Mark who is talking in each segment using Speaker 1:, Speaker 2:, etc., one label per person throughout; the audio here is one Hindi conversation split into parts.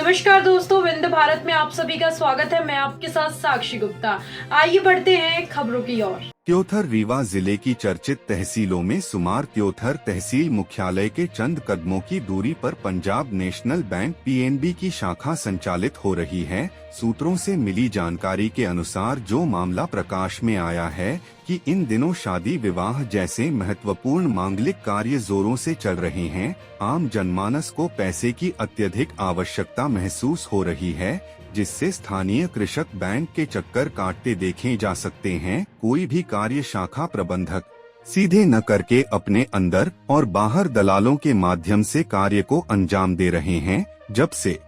Speaker 1: नमस्कार दोस्तों, विंध्य भारत में आप सभी का स्वागत है। मैं आपके साथ साक्षी गुप्ता। आइए बढ़ते हैं खबरों की ओर।
Speaker 2: त्योथर रीवा जिले की चर्चित तहसीलों में शुमार त्योथर तहसील मुख्यालय के चंद कदमों की दूरी पर पंजाब नेशनल बैंक पीएनबी की शाखा संचालित हो रही है। सूत्रों से मिली जानकारी के अनुसार जो मामला प्रकाश में आया है कि इन दिनों शादी विवाह जैसे महत्वपूर्ण मांगलिक कार्य जोरों से चल रहे हैं। आम जनमानस को पैसे की अत्यधिक आवश्यकता महसूस हो रही है, जिससे स्थानीय कृषक बैंक के चक्कर काटते देखे जा सकते हैं। कोई भी कार्य शाखा प्रबंधक सीधे न करके अपने अंदर और बाहर दलालों के माध्यम से कार्य को अंजाम दे रहे हैं। जब से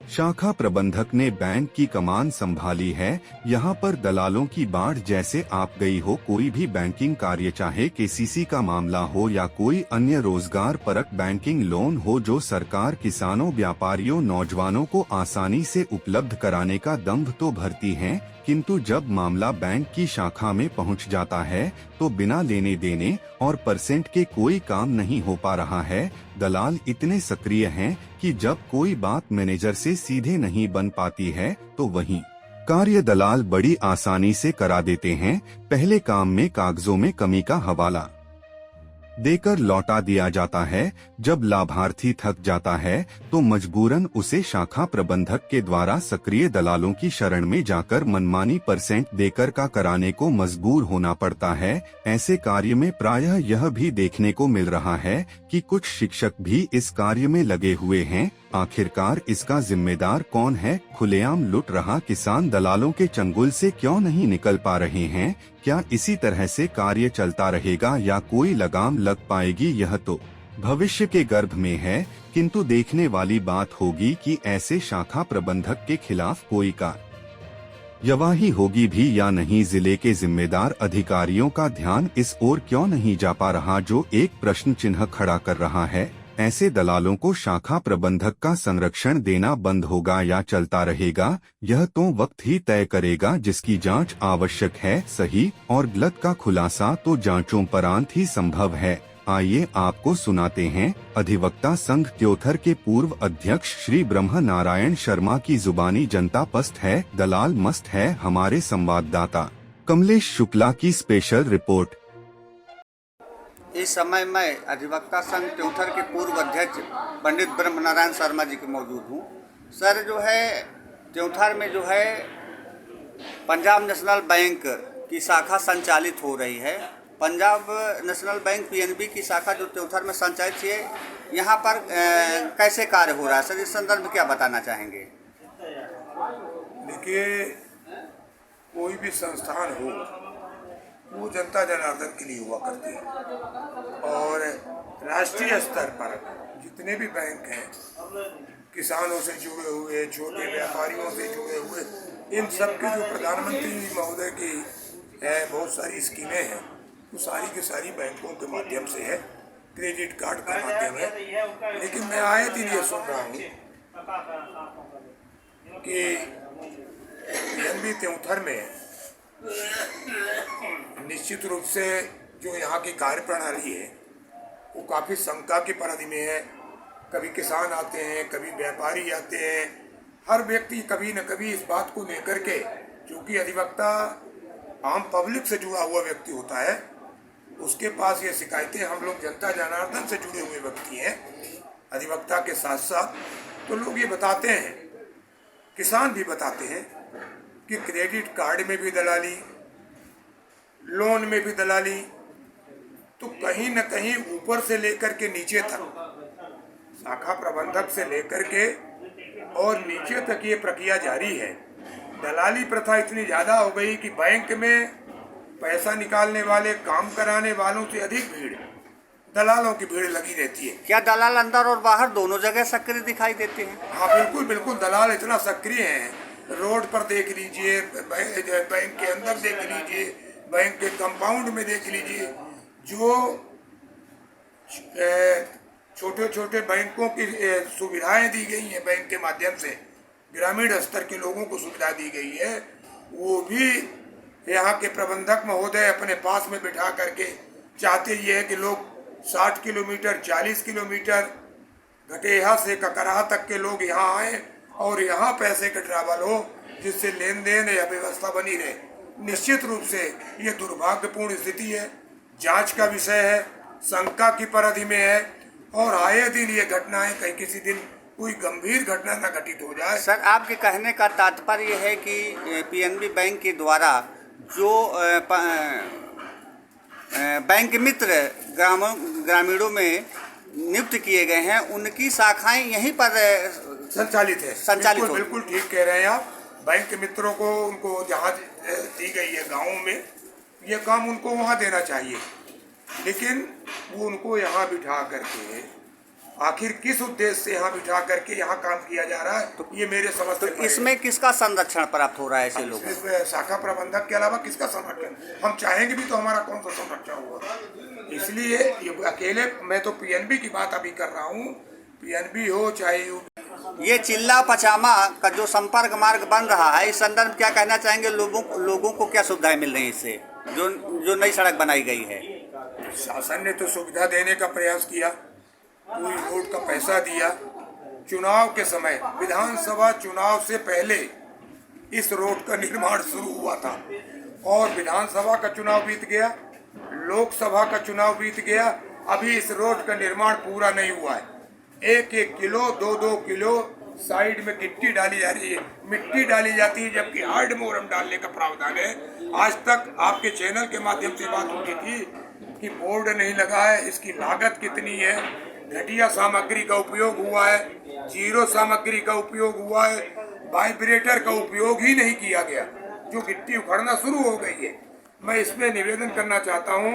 Speaker 2: शाखा प्रबंधक ने बैंक की कमान संभाली है, यहाँ पर दलालों की बाढ़ जैसे आप गई हो। कोई भी बैंकिंग कार्य, चाहे केसीसी का मामला हो या कोई अन्य रोजगार परक बैंकिंग लोन हो, जो सरकार किसानों, व्यापारियों, नौजवानों को आसानी से उपलब्ध कराने का दंभ तो भरती है, किंतु जब मामला बैंक की शाखा में पहुंच जाता है तो बिना लेने देने और परसेंट के कोई काम नहीं हो पा रहा है। दलाल इतने सक्रिय हैं कि जब कोई बात मैनेजर से सीधे नहीं बन पाती है तो वहीं कार्य दलाल बड़ी आसानी से करा देते हैं। पहले काम में कागजों में कमी का हवाला देकर लौटा दिया जाता है। जब लाभार्थी थक जाता है तो मजबूरन उसे शाखा प्रबंधक के द्वारा सक्रिय दलालों की शरण में जाकर मनमानी परसेंट देकर का कराने को मजबूर होना पड़ता है। ऐसे कार्य में प्रायः यह भी देखने को मिल रहा है कि कुछ शिक्षक भी इस कार्य में लगे हुए हैं। आखिरकार इसका जिम्मेदार कौन है? खुलेआम लुट रहा किसान दलालों के चंगुल से क्यों नहीं निकल पा रहे हैं? क्या इसी तरह से कार्य चलता रहेगा या कोई लगाम लग पाएगी? यह तो भविष्य के गर्भ में है, किंतु देखने वाली बात होगी कि ऐसे शाखा प्रबंधक के खिलाफ कोई कार्यवाही होगी भी या नहीं। जिले के जिम्मेदार अधिकारियों का ध्यान इस ओर क्यों नहीं जा पा रहा, जो एक प्रश्न चिन्ह खड़ा कर रहा है। ऐसे दलालों को शाखा प्रबंधक का संरक्षण देना बंद होगा या चलता रहेगा, यह तो वक्त ही तय करेगा, जिसकी जांच आवश्यक है। सही और गलत का खुलासा तो जांचों परांत ही संभव है। आइए आपको सुनाते हैं अधिवक्ता संघ त्योथर के पूर्व अध्यक्ष श्री ब्रह्म नारायण शर्मा की जुबानी। जनता पस्त है, दलाल मस्त है। हमारे संवाददाता कमलेश शुक्ला की स्पेशल रिपोर्ट।
Speaker 3: इस समय मैं अधिवक्ता संघ त्योथर के पूर्व अध्यक्ष पंडित ब्रह्म नारायण शर्मा जी के मौजूद हूँ। सर, जो है त्योथर में जो है पंजाब नेशनल बैंक की शाखा संचालित हो रही है। पंजाब नेशनल बैंक पीएनबी की शाखा जो त्योथर में संचालित है, यहाँ पर कैसे कार्य हो रहा है सर? इस संदर्भ में क्या बताना चाहेंगे?
Speaker 4: देखिए, कोई भी संस्थान हो वो जनता जनार्दन के लिए हुआ करती है, और राष्ट्रीय स्तर पर जितने भी बैंक हैं, किसानों से जुड़े हुए, छोटे व्यापारियों से जुड़े हुए, इन सब की जो प्रधानमंत्री महोदय की बहुत सारी स्कीमें हैं, वो सारी की सारी बैंकों के माध्यम से है, क्रेडिट कार्ड के माध्यम है। लेकिन मैं आए दिन ये सुन रहा हूँ कि पीएनबी त्योथर में निश्चित रूप से जो यहाँ की कार्यप्रणाली है वो काफ़ी शंका की परिधि में है। कभी किसान आते हैं, कभी व्यापारी आते हैं, हर व्यक्ति कभी न कभी इस बात को लेकर के, क्योंकि अधिवक्ता आम पब्लिक से जुड़ा हुआ व्यक्ति होता है, उसके पास ये शिकायतें, हम लोग जनता जनार्दन से जुड़े हुए व्यक्ति हैं अधिवक्ता के साथ साथ, तो लोग ये बताते हैं, किसान भी बताते हैं कि क्रेडिट कार्ड में भी दलाली, लोन में भी दलाली, तो कहीं न कहीं ऊपर से लेकर के नीचे तक, शाखा प्रबंधक से लेकर के और नीचे तक ये प्रक्रिया जारी है। दलाली प्रथा इतनी ज़्यादा हो गई कि बैंक में पैसा निकालने वाले, काम कराने वालों से अधिक भीड़ दलालों की भीड़ लगी रहती है।
Speaker 3: क्या दलाल अंदर और बाहर दोनों जगह सक्रिय दिखाई देते हैं?
Speaker 4: हाँ, बिल्कुल बिल्कुल, दलाल इतना सक्रिय हैं। रोड पर देख लीजिए, बैंक के अंदर देख लीजिए, बैंक के कंपाउंड में देख लीजिए, जो छोटे छोटे बैंकों की सुविधाएं दी गई हैं, बैंक के माध्यम से ग्रामीण स्तर के लोगों को सुविधा दी गई है, वो भी यहाँ के प्रबंधक महोदय अपने पास में बिठा करके चाहते ये है कि लोग 60 किलोमीटर, 40 किलोमीटर घटेहा से ककराहा तक के लोग यहाँ आए और यहाँ पैसे का ट्रैवल हो, जिससे लेन देन या व्यवस्था बनी रहे। निश्चित रूप से ये दुर्भाग्यपूर्ण स्थिति है, जांच का विषय है, शंका की परिधि में है और आए दिन ये घटनाएं कहीं किसी दिन कोई गंभीर घटना न घटित हो जाए।
Speaker 3: सर, आपके कहने का तात्पर्य है कि पीएनबी बैंक के द्वारा जो बैंक मित्र ग्रामीणों में नियुक्त किए गए हैं, उनकी शाखाएं यहीं पर
Speaker 4: संचालित है। बिल्कुल ठीक कह रहे हैं आप। बैंक मित्रों को उनको जहाँ दी गई है गाँव में, ये काम उनको वहाँ देना चाहिए, लेकिन वो उनको यहाँ बिठा करके आखिर किस उद्देश्य से यहाँ बिठा करके यहाँ काम किया जा रहा है, तो ये मेरे समझ
Speaker 3: तो इसमें किसका संरक्षण प्राप्त हो रहा है ऐसे लोगों को?
Speaker 4: शाखा प्रबंधक के अलावा किसका संरक्षण? हम चाहेंगे भी तो हमारा कौन सा संरक्षण होगा? इसलिए ये अकेले मैं तो पीएनबी की बात अभी कर रहा हूँ, पीएनबी हो चाहे
Speaker 3: ये चिल्ला पचामा का जो संपर्क मार्ग बन रहा है, इस संदर्भ में क्या कहना चाहेंगे? लोगों को क्या सुविधाएं मिल रही है इससे, जो नई सड़क बनाई गई है?
Speaker 4: शासन ने तो सुविधा देने का प्रयास किया, पूरी रोड का पैसा दिया। चुनाव के समय, विधानसभा चुनाव से पहले इस रोड का निर्माण शुरू हुआ था और विधानसभा का चुनाव बीत गया, लोकसभा का चुनाव बीत गया, अभी इस रोड का निर्माण पूरा नहीं हुआ है। 1-1 किलो 2-2 किलो साइड में गिट्टी डाली जा रही है, मिट्टी डाली जाती है, जबकि हार्ड मोरम डालने का प्रावधान है। आज तक आपके चैनल के माध्यम से बात होती थी कि बोर्ड नहीं लगा है, इसकी लागत कितनी है, घटिया सामग्री का उपयोग हुआ है, जीरो सामग्री का उपयोग हुआ है, वाइब्रेटर का उपयोग ही नहीं किया गया, जो गिट्टी उखड़ना शुरू हो गई है। मैं इसमें निवेदन करना चाहता हूँ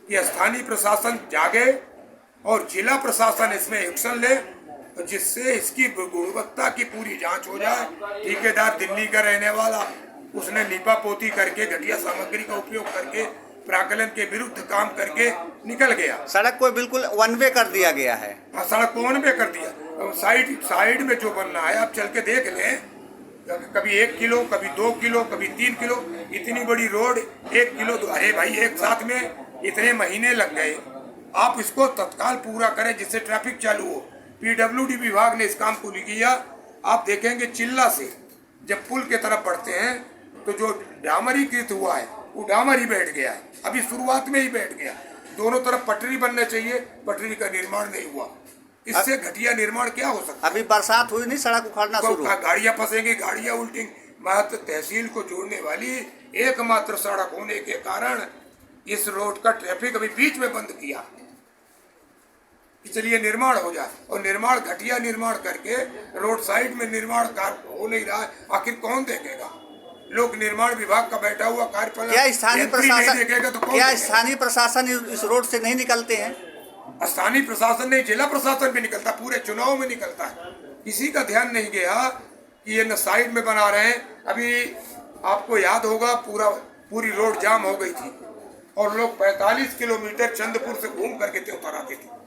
Speaker 4: कि स्थानीय प्रशासन जागे और जिला प्रशासन इसमें एक्शन ले, जिससे इसकी गुणवत्ता की पूरी जांच हो जाए। ठेकेदार दिल्ली का रहने वाला, उसने लीपा पोती करके घटिया सामग्री का उपयोग करके प्राकलन के विरुद्ध काम करके निकल गया।
Speaker 3: सड़क को बिल्कुल वन वे कर दिया गया है।
Speaker 4: हाँ, सड़क को वन वे कर दिया। साइड में जो बनना है आप चल के देख लें, कभी 1 किलो, कभी 2 किलो, कभी 3 किलो, इतनी बड़ी रोड 1 किलो। अरे भाई, एक साथ में इतने महीने लग गए, आप इसको तत्काल पूरा करें जिससे ट्रैफिक चालू हो। पीडब्ल्यूडी विभाग ने इस काम को नहीं किया। आप देखेंगे चिल्ला से जब पुल के तरफ बढ़ते हैं तो जो डामरीकृत हुआ है वो डामर ही बैठ गया है, अभी शुरुआत में ही बैठ गया। दोनों तरफ पटरी बनना चाहिए, पटरी का निर्माण नहीं हुआ। इससे घटिया निर्माण क्या हो सकता है?
Speaker 3: अभी बरसात हुई नहीं, सड़क उखाड़ना शुरू,
Speaker 4: गाड़ियां फंसेंगी, गाड़ियां उल्टी। मात्र तहसील को जोड़ने वाली एकमात्र सड़क होने के कारण इस रोड का ट्रैफिक अभी बीच में बंद किया। चलिए निर्माण हो जाए, और निर्माण घटिया निर्माण करके रोड साइड में निर्माण कार्य हो नहीं रहा है, आखिर कौन देखेगा? लोक निर्माण विभाग का बैठा हुआ कार्यपालक
Speaker 3: क्या स्थानीय प्रशासन
Speaker 4: देखेगा तो
Speaker 3: क्या स्थानीय प्रशासन इस रोड से नहीं निकलते हैं?
Speaker 4: स्थानीय प्रशासन नहीं, जिला प्रशासन भी निकलता, पूरे चुनाव में निकलता है। किसी का ध्यान नहीं गया कि ये न साइड में बना रहे हैं। अभी आपको याद होगा पूरी रोड जाम हो गई थी और लोग 45 किलोमीटर चंदपुर से घूम करके त्योहार आते थे।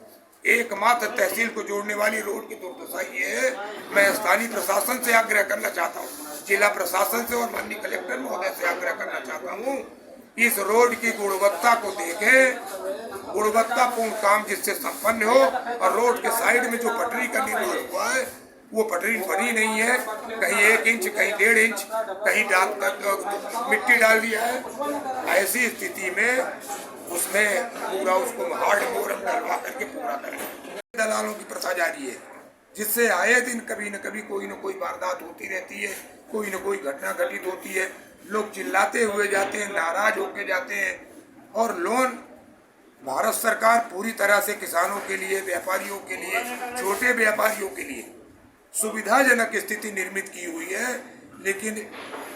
Speaker 4: एकमात्र तहसील को जोड़ने वाली रोड की दुर्दशा ये है। मैं स्थानीय प्रशासन से आग्रह करना चाहता हूँ, जिला प्रशासन से और माननीय कलेक्टर महोदय से आग्रह करना चाहता हूँ, इस रोड की गुणवत्ता को देखें, गुणवत्तापूर्ण काम जिससे संपन्न हो। और रोड के साइड में जो पटरी का निर्माण हुआ है वो पटरी बनी नहीं है, कहीं 1 इंच, कहीं 1.5 इंच, कहीं मिट्टी डाल दिया है। ऐसी स्थिति में उसमें पूरा उसको हार्ड मोरम डलवा करके पूरा करें। दलालों की प्रथा जारी है, जिससे आए दिन कभी न कभी कोई न कोई वारदात होती रहती है, कोई न कोई घटना घटित होती है। लोग चिल्लाते हुए जाते हैं, नाराज होके जाते हैं। और लोन भारत सरकार पूरी तरह से किसानों के लिए, व्यापारियों के लिए, छोटे व्यापारियों के लिए सुविधाजनक स्थिति निर्मित की हुई है, लेकिन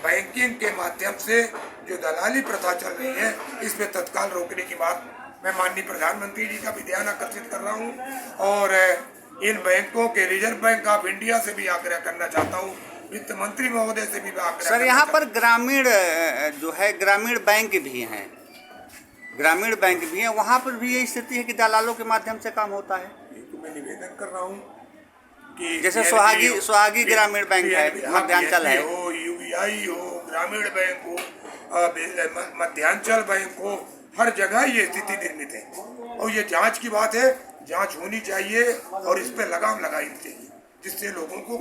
Speaker 4: बैंकिंग के माध्यम से जो दलाली प्रथा चल रही है, इसमें तत्काल रोकने की बात मैं माननीय प्रधानमंत्री जी का भी ध्यान आकर्षित कर रहा हूं और इन बैंकों के रिजर्व बैंक ऑफ इंडिया से भी आग्रह करना चाहता हूं, वित्त मंत्री महोदय से भी आग्रह।
Speaker 3: सर, यहाँ पर ग्रामीण जो है ग्रामीण बैंक भी हैं, वहाँ पर भी यही स्थिति है कि दलालों के माध्यम से काम होता है।
Speaker 4: ये तो मैं निवेदन कर रहा हूँ कि
Speaker 3: जैसे सुहागी ग्रामीण बैंक है, मध्यांचल है,
Speaker 4: यूबीआई हो, ग्रामीण बैंक हो, मध्यांचल बैंक हो, हर जगह ये स्थिति निर्मित है। और ये जांच की बात है, जांच होनी चाहिए और इस पे लगाम लगानी चाहिए, जिससे लोगों को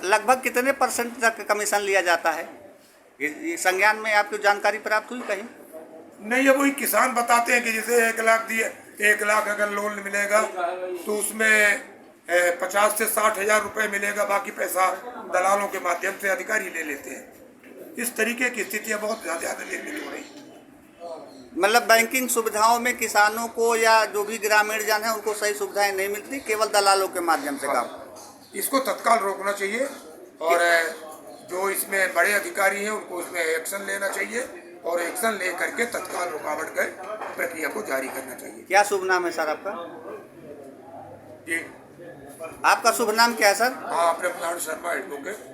Speaker 3: लगभग कितने % तक कमीशन लिया जाता है? ये संज्ञान में आपको जानकारी प्राप्त हुई कहीं?
Speaker 4: नहीं, है वही किसान बताते हैं कि जैसे 1 लाख दिए, 1 लाख अगर लोन मिलेगा तो उसमें 50 से 60 हजार रुपए मिलेगा, बाकी पैसा दलालों के माध्यम से अधिकारी ले लेते हैं। इस तरीके की स्थितियां बहुत ज्यादा निर्मित हो रही।
Speaker 3: मतलब बैंकिंग सुविधाओं में किसानों को या जो भी ग्रामीण जन है उनको सही सुविधाएं नहीं मिलती, केवल दलालों के माध्यम से काम।
Speaker 4: इसको तत्काल रोकना चाहिए और जो इसमें बड़े अधिकारी हैं उनको इसमें एक्शन लेना चाहिए और एक्शन ले करके तत्काल रुकावट कर प्रक्रिया को जारी करना चाहिए।
Speaker 3: क्या शुभ नाम है सर आपका?
Speaker 4: जी,
Speaker 3: आपका शुभ नाम क्या है सर?
Speaker 4: हाँ, प्रेमनाथ शर्मा एडवोकेट।